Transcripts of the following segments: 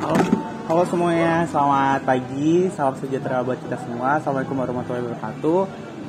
Halo, halo semuanya, selamat pagi, salam sejahtera buat kita semua. Assalamualaikum warahmatullahi wabarakatuh.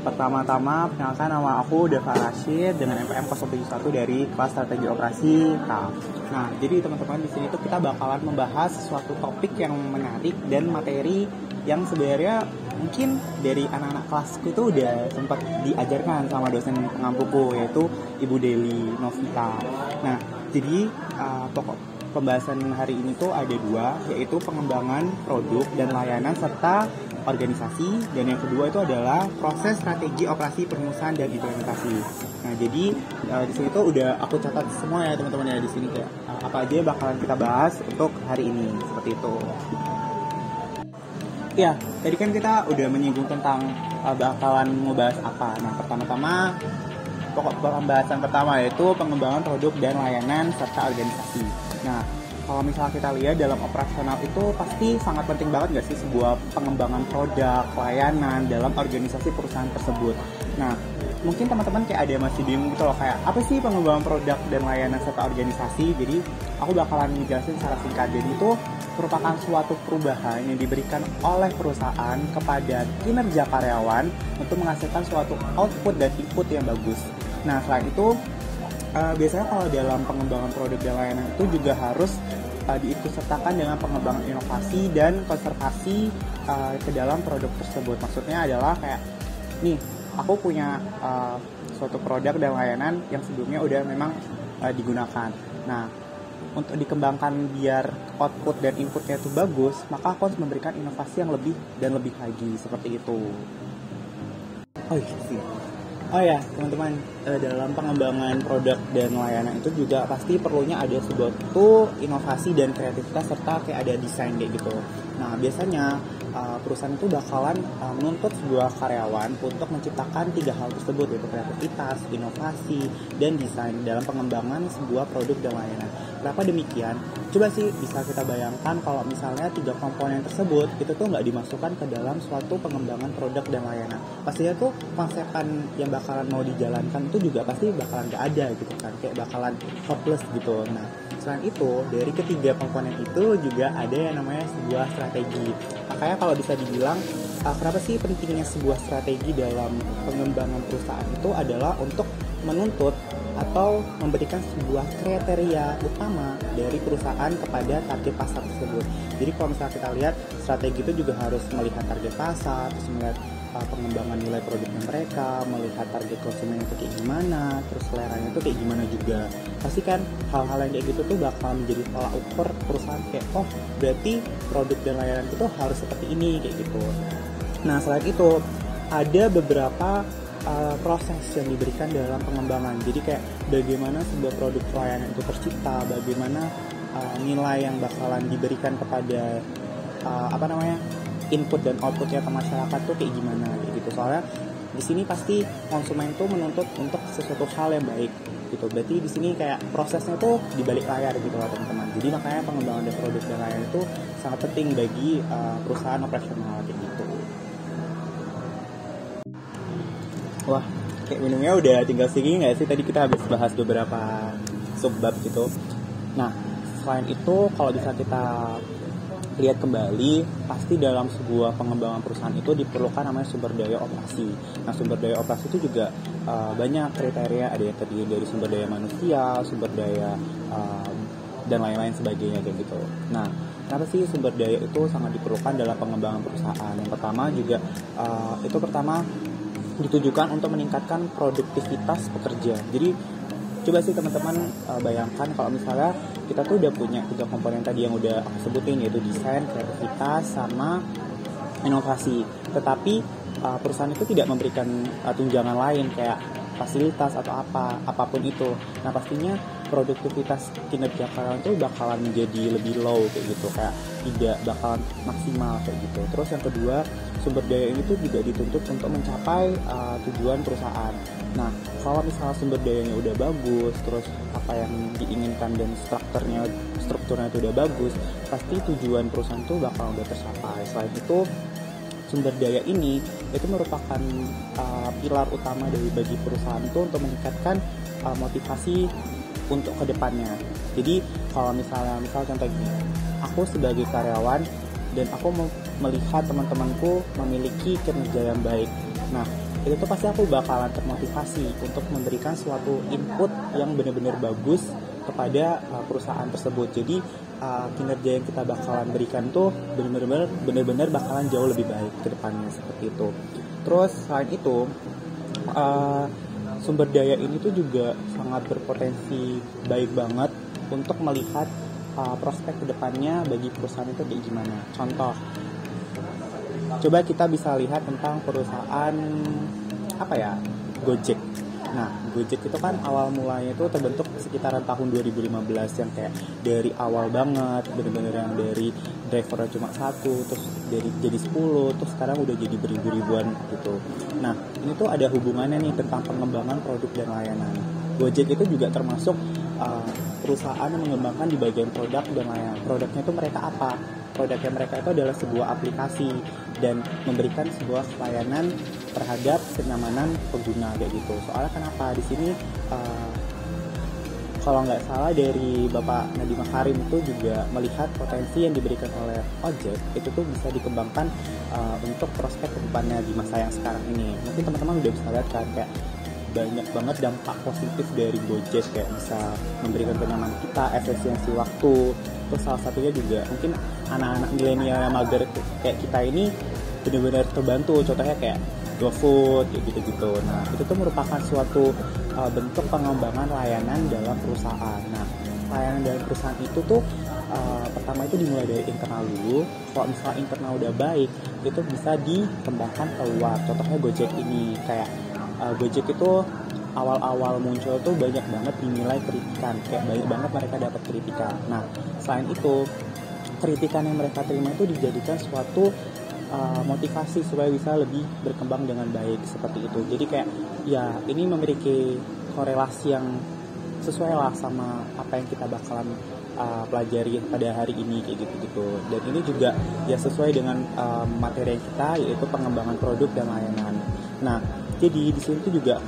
Pertama-tama, perkenalkan nama aku Dava Rashid dengan NPM 071 dari kelas strategi operasi K. Nah, jadi teman-teman di sini tuh kita bakalan membahas suatu topik yang menarik dan materi yang sebenarnya mungkin dari anak-anak kelasku itu udah sempat diajarkan sama dosen pengampuku, yaitu Ibu Deli Novita. Nah, jadi pokok pembahasan hari ini tuh ada dua, yaitu pengembangan produk dan layanan serta organisasi, dan yang kedua itu adalah proses strategi operasi perumusan dan implementasi. Nah, jadi di sini tuh udah aku catat semua ya teman-teman ya di sini kayak apa aja yang bakalan kita bahas untuk hari ini seperti itu. Ya, tadi kan kita udah menyinggung tentang bakalan ngebahas apa. Nah, pertama-tama pokok pembahasan pertama yaitu pengembangan produk dan layanan serta organisasi. Nah, kalau misalnya kita lihat dalam operasional itu pasti sangat penting banget nggak sih sebuah pengembangan produk, layanan dalam organisasi perusahaan tersebut. Nah, mungkin teman-teman kayak ada yang masih bingung gitu loh, kayak apa sih pengembangan produk dan layanan serta organisasi. Jadi, aku bakalan ngejelasin secara singkat. Jadi itu merupakan suatu perubahan yang diberikan oleh perusahaan kepada kinerja karyawan untuk menghasilkan suatu output dan input yang bagus. Nah, selain itu, biasanya kalau dalam pengembangan produk dan layanan itu juga harus diikutsertakan dengan pengembangan inovasi dan konservasi ke dalam produk tersebut. Maksudnya adalah kayak, nih, aku punya suatu produk dan layanan yang sebelumnya udah memang digunakan. Nah, untuk dikembangkan biar output dan inputnya itu bagus, maka aku harus memberikan inovasi yang lebih dan lebih lagi, seperti itu. Oh ya, teman-teman, dalam pengembangan produk dan layanan itu juga pasti perlunya ada sebuah inovasi dan kreativitas serta kayak ada desain kayak gitu. Nah, biasanya perusahaan itu bakalan menuntut sebuah karyawan untuk menciptakan tiga hal tersebut, yaitu kreativitas, inovasi, dan desain dalam pengembangan sebuah produk dan layanan. Kenapa demikian? Coba sih bisa kita bayangkan kalau misalnya tiga komponen tersebut itu tuh nggak dimasukkan ke dalam suatu pengembangan produk dan layanan. Pastinya tuh konsepan yang bakalan mau dijalankan itu juga pasti bakalan nggak ada gitu kan, kayak bakalan hopeless gitu. Nah, selain itu, dari ketiga komponen itu juga ada yang namanya sebuah strategi. Makanya kalau bisa dibilang, kenapa sih pentingnya sebuah strategi dalam pengembangan perusahaan itu adalah untuk menuntut atau memberikan sebuah kriteria utama dari perusahaan kepada target pasar tersebut. Jadi kalau misalnya kita lihat, strategi itu juga harus melihat target pasar, terus melihat pengembangan nilai produknya mereka, melihat target konsumen itu kayak gimana, terus seleranya itu kayak gimana juga. Pasti kan hal-hal yang kayak gitu tuh bakal menjadi tolak ukur perusahaan kayak, oh berarti produk dan layanan itu harus seperti ini kayak gitu. Nah, selain itu ada beberapa proses yang diberikan dalam pengembangan. Jadi kayak bagaimana sebuah produk layanan itu tercipta, bagaimana nilai yang bakalan diberikan kepada input dan outputnya ke masyarakat tuh kayak gimana gitu. Soalnya di sini pasti konsumen tuh menuntut untuk sesuatu hal yang baik gitu. Berarti di sini kayak prosesnya tuh di balik layar gitu loh teman-teman. Jadi makanya pengembangan dari produk dan layanan itu sangat penting bagi perusahaan operasional kayak gitu. Wah, kayak minumnya udah tinggal segini nggak sih? Tadi kita habis bahas beberapa subbab gitu. Nah, selain itu kalau bisa kita lihat kembali, pasti dalam sebuah pengembangan perusahaan itu diperlukan namanya sumber daya operasi. Nah, sumber daya operasi itu juga banyak kriteria, ada yang terdiri dari sumber daya manusia, sumber daya dan lain-lain sebagainya kayak gitu. Nah, kenapa sih sumber daya itu sangat diperlukan dalam pengembangan perusahaan? Yang pertama juga ditujukan untuk meningkatkan produktivitas pekerja. Jadi coba sih teman-teman bayangkan kalau misalnya kita tuh udah punya tiga komponen tadi yang udah aku sebutin, yaitu desain, kreativitas, sama inovasi. Tetapi perusahaan itu tidak memberikan tunjangan lain kayak fasilitas atau apapun itu. Nah, pastinya produktivitas kinerja karyawan itu bakalan menjadi lebih low kayak gitu, kayak tidak bakalan maksimal kayak gitu. Terus yang kedua, sumber daya ini tuh juga dituntut untuk mencapai tujuan perusahaan. Nah, kalau misalnya sumber dayanya udah bagus, terus apa yang diinginkan dan strukturnya itu udah bagus, pasti tujuan perusahaan itu bakal udah tercapai. Selain itu, sumber daya ini itu merupakan pilar utama dari bagi perusahaan itu untuk meningkatkan motivasi untuk kedepannya. Jadi kalau misal contoh gini, aku aku sebagai karyawan dan aku melihat teman-temanku memiliki kinerja yang baik. Nah, itu tuh pasti aku bakalan termotivasi untuk memberikan suatu input yang benar-benar bagus kepada perusahaan tersebut. Jadi kinerja yang kita bakalan berikan tuh benar-benar bakalan jauh lebih baik ke depannya, seperti itu. Terus selain itu, sumber daya ini tuh juga sangat berpotensi baik banget untuk melihat prospek kedepannya bagi perusahaan itu kayak gimana. Contoh, coba kita bisa lihat tentang perusahaan Gojek. Nah, Gojek itu kan awal mulanya itu terbentuk sekitaran tahun 2015 yang kayak dari awal banget, bener-bener yang dari drivernya cuma satu, terus jadi 10, terus sekarang udah jadi beribu-ribuan gitu. Nah, ini tuh ada hubungannya nih tentang pengembangan produk dan layanan. Gojek itu juga termasuk perusahaan yang mengembangkan di bagian produk dan layanan. Produknya itu mereka apa? Produknya mereka itu adalah sebuah aplikasi dan memberikan sebuah layanan terhadap kenyamanan pengguna kayak gitu. Soalnya kenapa di sini kalau nggak salah dari Bapak Nadiem Makarim itu juga melihat potensi yang diberikan oleh Ojek itu tuh bisa dikembangkan untuk prospek kedepannya di masa yang sekarang ini. Mungkin teman-teman udah bisa lihat kan kayak banyak banget dampak positif dari Gojek, kayak bisa memberikan kenyamanan kita, efisiensi waktu. Terus salah satunya juga mungkin anak-anak milenial yang mager kayak kita ini benar-benar terbantu. Contohnya kayak GoFood kayak gitu-gitu. Nah, itu tuh merupakan suatu bentuk pengembangan layanan dalam perusahaan. Nah, layanan dalam perusahaan itu tuh pertama itu dimulai dari internal dulu. Kalau misalnya internal udah baik, itu bisa dikembangkan keluar. Contohnya Gojek ini, kayak Gojek itu awal-awal muncul tuh banyak banget dinilai kritikan, kayak banyak banget mereka dapat kritikan. Nah, selain itu kritikan yang mereka terima itu dijadikan suatu motivasi supaya bisa lebih berkembang dengan baik, seperti itu. Jadi kayak ya ini memiliki korelasi yang sesuai lah sama apa yang kita bakalan pelajari pada hari ini kayak gitu-gitu. Dan ini juga ya sesuai dengan materi kita, yaitu pengembangan produk dan layanan. Nah, jadi di sini tuh juga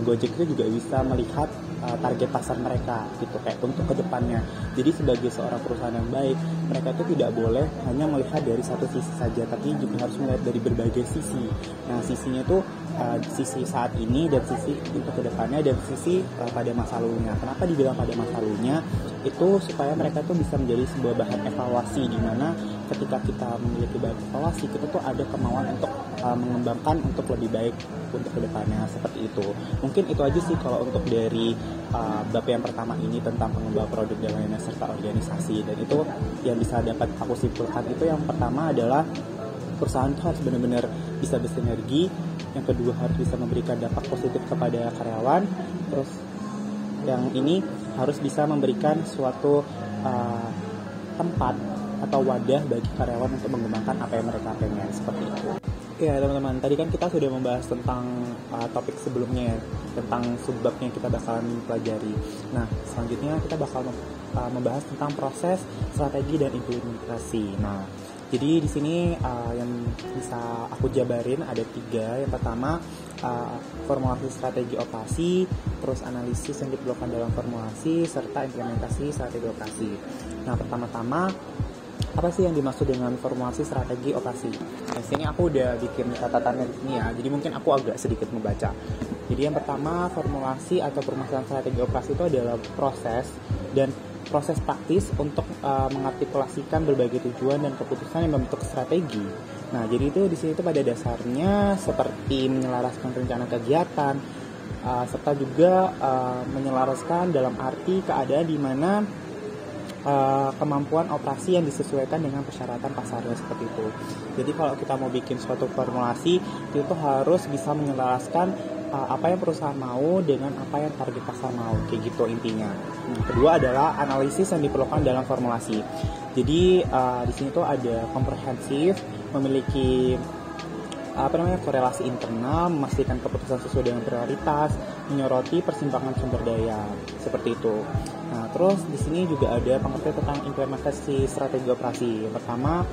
Gojek itu juga bisa melihat target pasar mereka gitu, kayak untuk kedepannya. Jadi sebagai seorang perusahaan yang baik, mereka itu tidak boleh hanya melihat dari satu sisi saja, tapi juga harus melihat dari berbagai sisi. Nah, sisinya tuh sisi saat ini dan sisi untuk kedepannya dan sisi pada masa lalunya. Kenapa dibilang pada masa lalunya? Itu supaya mereka tuh bisa menjadi sebuah bahan evaluasi, di mana ketika kita memiliki bahan evaluasi, kita tuh ada kemauan untuk mengembangkan untuk lebih baik untuk kedepannya, seperti itu. Mungkin itu aja sih kalau untuk dari bab yang pertama ini tentang pengembangan produk dan layanan serta organisasi. Dan itu yang bisa dapat aku simpulkan itu yang pertama adalah perusahaan itu harus benar-benar bisa bersinergi, yang kedua harus bisa memberikan dampak positif kepada karyawan, terus yang ini harus bisa memberikan suatu tempat atau wadah bagi karyawan untuk mengembangkan apa yang mereka pengen, seperti itu. Ya teman-teman, tadi kan kita sudah membahas tentang topik sebelumnya ya, tentang subbab yang kita bakalan pelajari. Nah, selanjutnya kita bakal membahas tentang proses, strategi, dan implementasi. Nah, jadi di sini yang bisa aku jabarin ada 3. Yang pertama, formulasi strategi operasi, terus analisis yang diperlukan dalam formulasi, serta implementasi strategi operasi. Nah, pertama-tama, apa sih yang dimaksud dengan formulasi strategi operasi? Nah, sini aku udah bikin catatannya di sini ya, jadi mungkin aku agak sedikit membaca. Jadi yang pertama, formulasi atau permasalahan strategi operasi itu adalah proses praktis untuk mengartikulasikan berbagai tujuan dan keputusan yang membentuk strategi. Nah, jadi itu di sini itu pada dasarnya seperti menyelaraskan rencana kegiatan, serta juga menyelaraskan dalam arti keadaan di mana kemampuan operasi yang disesuaikan dengan persyaratan pasarnya, seperti itu. Jadi kalau kita mau bikin suatu formulasi, itu harus bisa menyelaraskan apa yang perusahaan mau dengan apa yang target pasar mau, kayak gitu intinya. Nah, kedua adalah analisis yang diperlukan dalam formulasi. Jadi di sini tuh ada komprehensif, memiliki korelasi internal, memastikan keputusan sesuai dengan prioritas, menyoroti persimpangan sumber daya, seperti itu. Nah, terus di sini juga ada pengertian tentang implementasi strategi operasi. Yang pertama,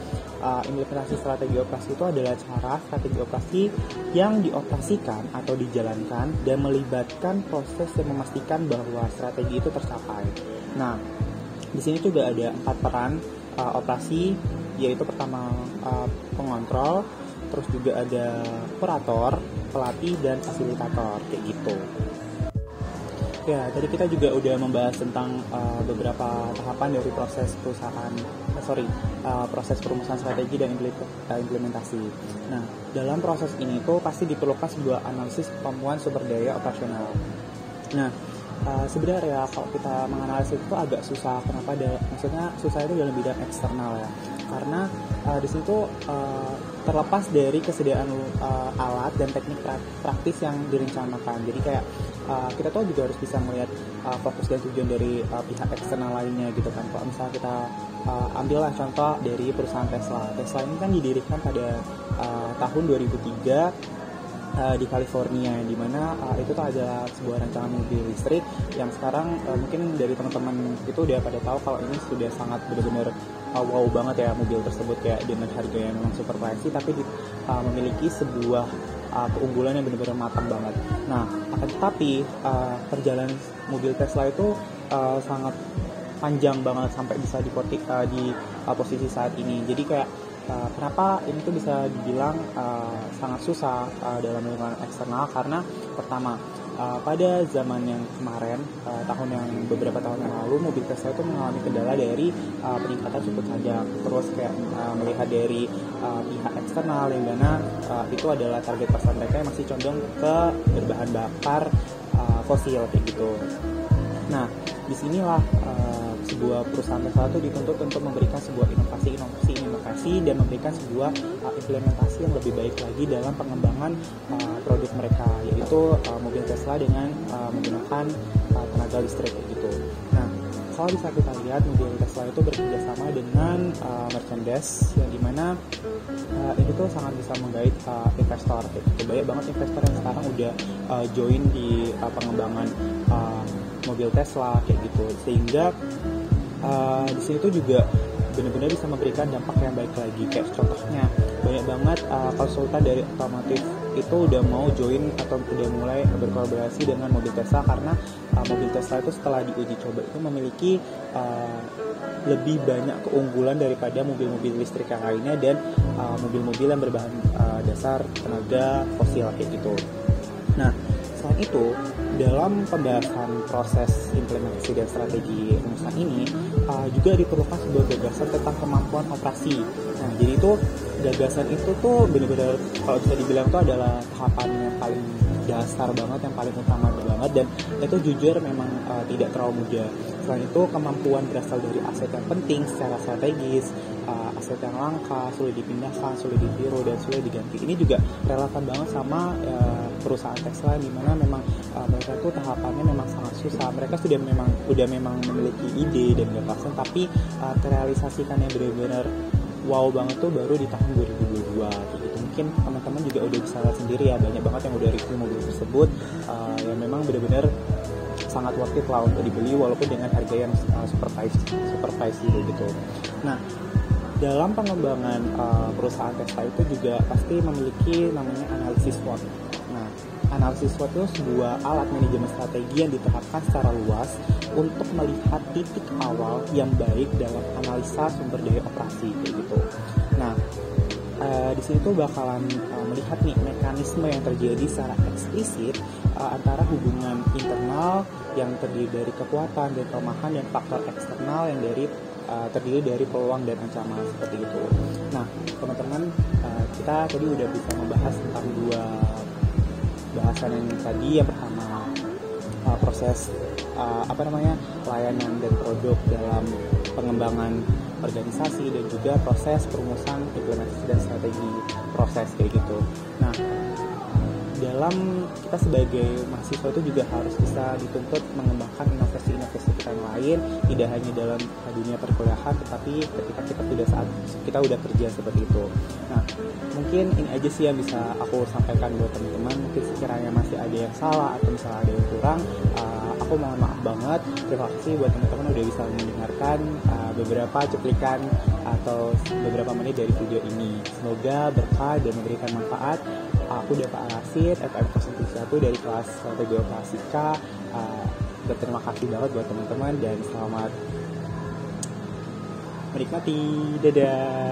implementasi strategi operasi itu adalah cara strategi operasi yang dioperasikan atau dijalankan dan melibatkan proses yang memastikan bahwa strategi itu tercapai. Nah, di sini juga ada 4 peran operasi, yaitu pertama pengontrol, terus juga ada operator, pelatih, dan fasilitator kayak gitu. Ya, tadi kita juga udah membahas tentang beberapa tahapan dari proses proses perumusan strategi dan implementasi. Nah, dalam proses ini tuh pasti diperlukan sebuah analisis kemampuan sumber daya operasional. Nah, sebenarnya kalau kita menganalisis itu agak susah. Kenapa? Maksudnya susah itu dalam bidang eksternal ya. Karena di situ terlepas dari kesediaan alat dan teknik praktis yang direncanakan. Jadi kayak kita tuh juga harus bisa melihat fokus dan tujuan dari pihak eksternal lainnya gitu kan. Kalau misalnya kita ambillah contoh dari perusahaan Tesla. Tesla ini kan didirikan pada tahun 2003 di California, di mana itu tuh adalah sebuah rancangan mobil listrik yang sekarang mungkin dari teman-teman itu udah pada tahu kalau ini sudah sangat benar-benar wow banget ya mobil tersebut, kayak dengan harga yang memang super pricey tapi memiliki sebuah keunggulan yang benar-benar matang banget. Nah, akan tetapi perjalanan mobil Tesla itu sangat panjang banget sampai bisa di posisi saat ini. Jadi kayak kenapa ini tuh bisa dibilang sangat susah dalam lingkungan eksternal, karena pertama pada zaman yang kemarin, beberapa tahun yang lalu, mobil Tesla itu mengalami kendala dari peningkatan suku cadang. Terus kayak melihat dari pihak eksternal yang mana itu adalah target pasar mereka yang masih condong ke berbahan bakar fosil kayak gitu. Nah, disinilah sebuah perusahaan Tesla itu dituntut untuk memberikan sebuah inovasi dan memberikan sebuah implementasi yang lebih baik lagi dalam pengembangan produk mereka, yaitu mobil Tesla dengan menggunakan tenaga listrik gitu. Nah, kalau bisa kita lihat mobil Tesla itu bekerja sama dengan Mercedes, yang dimana itu tuh sangat bisa menggait investor gitu. Banyak banget investor yang sekarang udah join di pengembangan mobil Tesla kayak gitu, sehingga di sini tuh juga benar-benar bisa memberikan dampak yang baik lagi. Kayak contohnya banyak banget konsultan dari otomotif itu udah mau join atau udah mulai berkolaborasi dengan mobil Tesla, karena mobil Tesla itu setelah diuji coba itu memiliki lebih banyak keunggulan daripada mobil-mobil listrik yang lainnya dan mobil-mobil yang berbahan dasar tenaga fosil kayak gitu. Nah, selain itu, dalam pembahasan proses implementasi dan strategi rumusan ini juga diperlukan sebuah gagasan tentang kemampuan operasi. Nah, jadi itu gagasan itu tuh benar-benar kalau bisa dibilang itu adalah tahapan yang paling dasar banget, yang paling utama banget, dan itu jujur memang tidak terlalu mudah. Selain itu, kemampuan berasal dari aset yang penting secara strategis, aset yang langka, sulit dipindahkan, sulit ditiru, dan sulit diganti. Ini juga relevan banget sama perusahaan Tesla, di mana memang mereka tuh tahapannya memang sangat susah. Mereka sudah memang memiliki ide dan gagasan, tapi terrealisasikan yang benar-benar wow banget tuh baru di tahun 2022 gitu. Mungkin teman-teman juga udah bisa lihat sendiri ya, banyak banget yang udah review mobil tersebut yang memang benar-benar sangat worth it lah untuk dibeli, walaupun dengan harga yang super pricey gitu. Nah, dalam pengembangan perusahaan Tesla itu juga pasti memiliki namanya analisis SWOT. Nah, analisis SWOT itu sebuah alat manajemen strategi yang diterapkan secara luas untuk melihat titik awal yang baik dalam analisa sumber daya operasi kayak gitu. Nah, di sini tuh bakalan melihat nih mekanisme yang terjadi secara eksplisit antara hubungan internal yang terdiri dari kekuatan dan kelemahan dan faktor eksternal yang terdiri dari peluang dan ancaman seperti itu. Nah, teman-teman, kita tadi udah bisa membahas tentang dua bahasan yang tadi. Yang pertama proses layanan dan produk dalam pengembangan organisasi, dan juga proses perumusan implementasi dan strategi proses kayak gitu. Nah, dalam kita sebagai mahasiswa itu juga harus bisa dituntut mengembangkan inovasi-inovasi kita yang lain, tidak hanya dalam dunia perkuliahan, tetapi ketika kita udah kerja seperti itu. Nah, mungkin ini aja sih yang bisa aku sampaikan buat teman-teman. Mungkin sekiranya masih ada yang salah atau misalnya ada yang kurang, aku mohon maaf banget. Terima kasih buat teman-teman udah bisa mendengarkan beberapa cuplikan atau beberapa menit dari video ini. Semoga berkah dan memberikan manfaat. Aku Dava Arasid, FM 071 dari kelas Strategi Operasika. Berterima kasih banget buat teman-teman, dan selamat menikmati. Dadah.